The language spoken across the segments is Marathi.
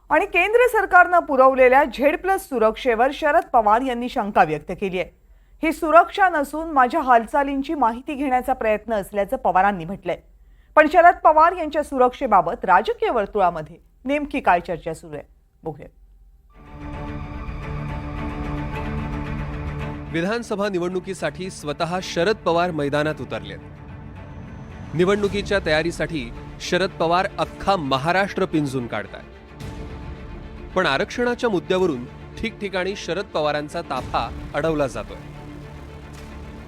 आणि केंद्र सरकारनं पुरवलेल्या झेड+ सुरक्षेवर शरद पवार यांनी शंका व्यक्त केली आहे। ही सुरक्षा नसून माझ्या हालचालींची माहिती घेण्याचा प्रयत्न असल्याचं पवारांनी म्हटलंय। पण शरद पवार यांच्या सुरक्षेबाबत राजकीय वर्तुळामध्ये नेमकी काय चर्चा सुरू आहे बघूया। विधानसभा निवडणुकीसाठी स्वतः शरद पवार मैदानात उतरलेत। निवडणुकीच्या तयारीसाठी शरद पवार अख्खा महाराष्ट्र पिंजून काढतात। पण आरक्षणाच्या मुद्द्यावरून ठिकठिकाणी शरद पवारांचा ताफा अडवला जातोय।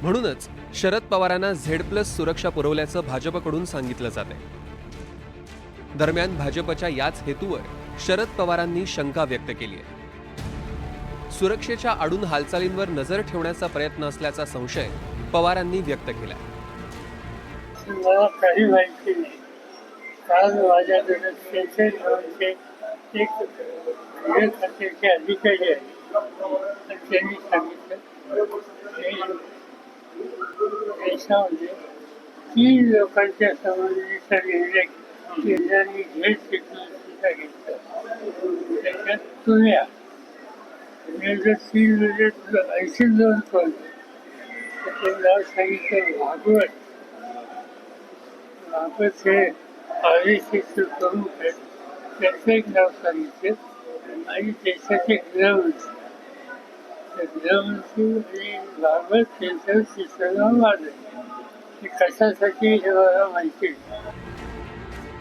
म्हणूनच शरद पवारांना झेड+ सुरक्षा पुरवल्याचं भाजपकडून सांगितलं जातंय। दरम्यान भाजपच्या याच हेतूवर शरद पवारांनी शंका व्यक्त केली आहे। सुरक्षेच्या आडून हालचालींवर नजर ठेवण्याचा प्रयत्न असल्याचा संशय पवारांनी व्यक्त केला। मला काही माहिती नाही। काल माझ्याकडे सेंट्रल गव्हर्नमेंटचे एक खात्याचे अधिकारी आहे, त्यांनी सांगितलं की देशामध्ये 3 लोकांच्या संबंधीचा निर्णय केंद्राने झेड सिक्युरिटीचा घेतला। त्याच्यात पुण्या जर 3 म्हणजे 82 कोण त्याचे नाव सांगितलं भागवत हे आरएसएसचे प्रमुख आहेत, त्याचं एक नाव सांगितलं आणि देशाचे गृहमंत्री आणि भागवत त्यांचं तिसरं नाव वाढलं। हे कशासाठी हे मला माहिती आहे।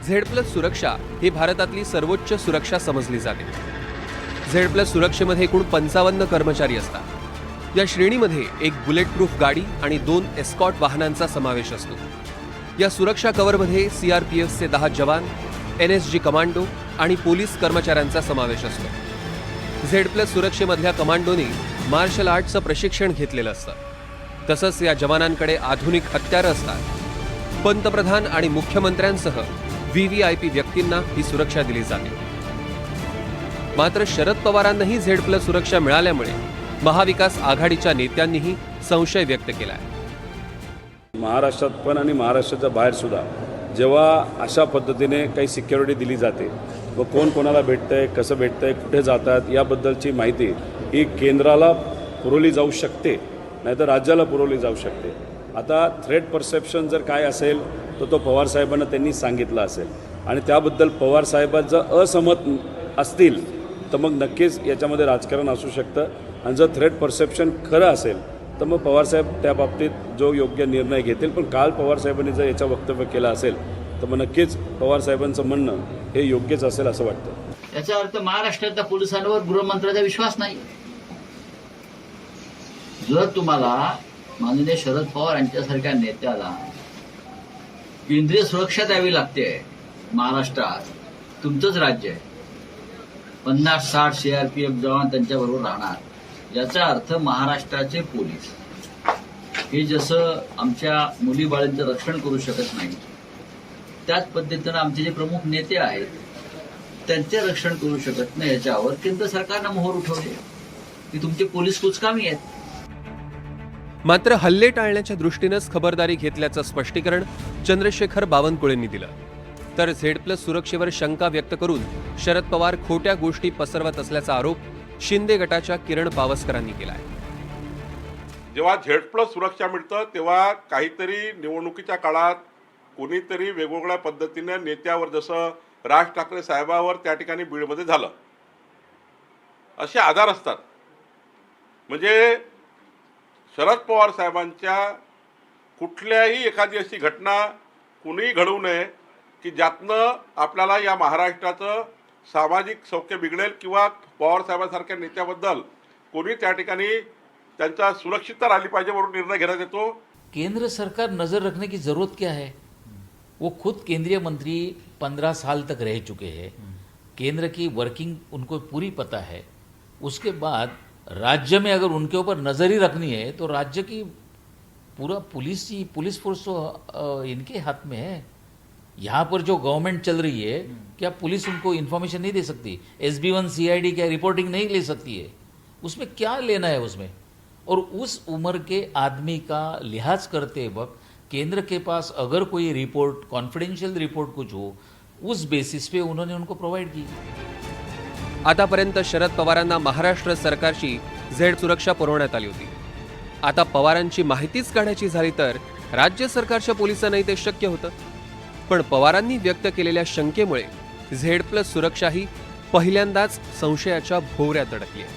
झेड+ सुरक्षा ही भारतातली सर्वोच्च सुरक्षा समजली जाते। झेड+ सुरक्षेमध्ये एकूण 55 कर्मचारी असतात। या श्रेणीमध्ये एक बुलेट प्रूफ गाडी आणि 2 एस्कॉर्ट वाहनांचा समावेश असतो। या सुरक्षा कव्हरमध्ये सीआरपीएफचे 10 जवान, एनएसजी कमांडो आणि पोलीस कर्मचाऱ्यांचा समावेश असतो। झेड+ सुरक्षेमधल्या कमांडोनी मार्शल आर्टचं प्रशिक्षण घेतलेलं असतं। तसंच या जवानांकडे आधुनिक हत्यारं असतात। पंतप्रधान आणि मुख्यमंत्र्यांसह व्हीव्हीआयपी व्यक्तींना ही सुरक्षा दिली जाते। मात्र शरद पवारांनाही झेड+ सुरक्षा मिळाल्यामुळे महाविकास आघाडीच्या नेत्यांनीही संशय व्यक्त केलाय। महाराष्ट्रात पण आणि महाराष्ट्राच्या बाहेर सुद्धा जेव्हा अशा पद्धतीने काही सिक्युरिटी दिली जाते व कोण कोणाला भेटतंय, कसं भेटतंय, कुठे जातात याबद्दलची माहिती ही केंद्राला पुरवली जाऊ शकते, नाहीतर राज्याला पुरवली जाऊ शकते। आता थ्रेट परसेप्शन जर काय असेल तर तो पवारसाहेबांना त्यांनी सांगितलं असेल आणि त्याबद्दल पवारसाहेबां जर असहमत असतील तर मग नक्कीच याच्यामध्ये राजकारण असू शकतं। आणि जर थ्रेट परसेप्शन खरं असेल तर मग पवारसाहेब त्या बाबतीत जो योग्य निर्णय घेतील। पण काल पवारसाहेबांनी जर याचं वक्तव्य केलं असेल तर मग नक्कीच पवारसाहेबांचं म्हणणं हे योग्यच असेल असं वाटतं। याचा अर्थ महाराष्ट्रातल्या पोलिसांवर गृहमंत्र्याचा विश्वास नाही। जर तुम्हाला माननीय शरद पवार यांच्यासारख्या नेत्याला केंद्रीय सुरक्षा द्यावी लागते महाराष्ट्रात, तुमचंच राज्य आहे, 50-60 सीआरपीएफ जवान त्यांच्याबरोबर राहणार, याचा अर्थ महाराष्ट्राचे पोलीस हे जसं आमच्या मुलीबाळींचं रक्षण करू शकत नाही, त्याच पद्धतीनं आमचे जे प्रमुख नेते आहेत त्यांचे रक्षण करू शकत नाही। याच्यावर केंद्र सरकारनं मोहर उठवली की तुमचे पोलीस कुचकामी आहेत। मात्र हल्ले टाळण्याच्या दृष्टीनंच खबरदारी घेतल्याचं स्पष्टीकरण चंद्रशेखर बावनकुळेंनी दिलं। तर झेड+ सुरक्षेवर शंका व्यक्त करून शरद पवार खोट्या गोष्टी पसरवत असल्याचा आरोप शिंदे गटाच्या किरण पावसकरांनी केलाय। जेव्हा झेड+ सुरक्षा मिळतं तेव्हा काहीतरी निवडणुकीच्या काळात कोणीतरी वेगवेगळ्या पद्धतीने नेत्यावर, जसं राज ठाकरे साहेबावर त्या ठिकाणी बीडमध्ये झालं, असे आधार असतात। म्हणजे शरद पवार साहेबांच्या कुठल्याही एखादी अशी घटना कुणीही घडवू नये की ज्यातनं आपल्याला या महाराष्ट्राचं सामाजिक सौख्य बिघडेल किंवा पवार साहेबांसारख्या नेत्याबद्दल कोणी त्या ठिकाणी त्यांचा सुरक्षितता राहिली पाहिजे म्हणून निर्णय घेण्यात येतो। केंद्र सरकार नज़र रखने की ज़रूरत क्या है? वो खुद केंद्रीय मंत्री 15 साल तक रह चुके हैं। केंद्र की वर्किंग उनको पूरी पता है। उसके बाद राज्य में अगर उनके ऊपर नज़र ही रखनी है तो राज्य की पूरा पुलिस फोर्स तो इनके हाथ में है। यहाँ पर जो गवर्नमेंट चल रही है, क्या पुलिस उनको इन्फॉर्मेशन नहीं दे सकती? SB1 CID क्या रिपोर्टिंग नहीं ले सकती है? उसमें क्या लेना है उसमें? और उस उम्र के आदमी का लिहाज करते वक्त केंद्र के पास अगर कोई रिपोर्ट, कॉन्फिडेंशियल रिपोर्ट कुछ हो, उस बेसिस पे उन्होंने उनको प्रोवाइड की। आतापर्यंत शरद पवारांना महाराष्ट्र सरकारची झेड सुरक्षा पुरवण्यात आली होती. आता पवारांची माहितीच काढायची झाली तर राज्य सरकारच्या पोलिसांनाही ते शक्य होतं. पण पवारांनी व्यक्त केलेल्या शंकेमुळे झेड प्लस सुरक्षा ही पहिल्यांदाच संशयाच्या भोवऱ्यात अडकली आहे.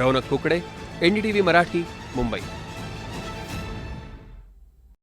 रौनक कुकडे, NDTV मराठी, मुंबई.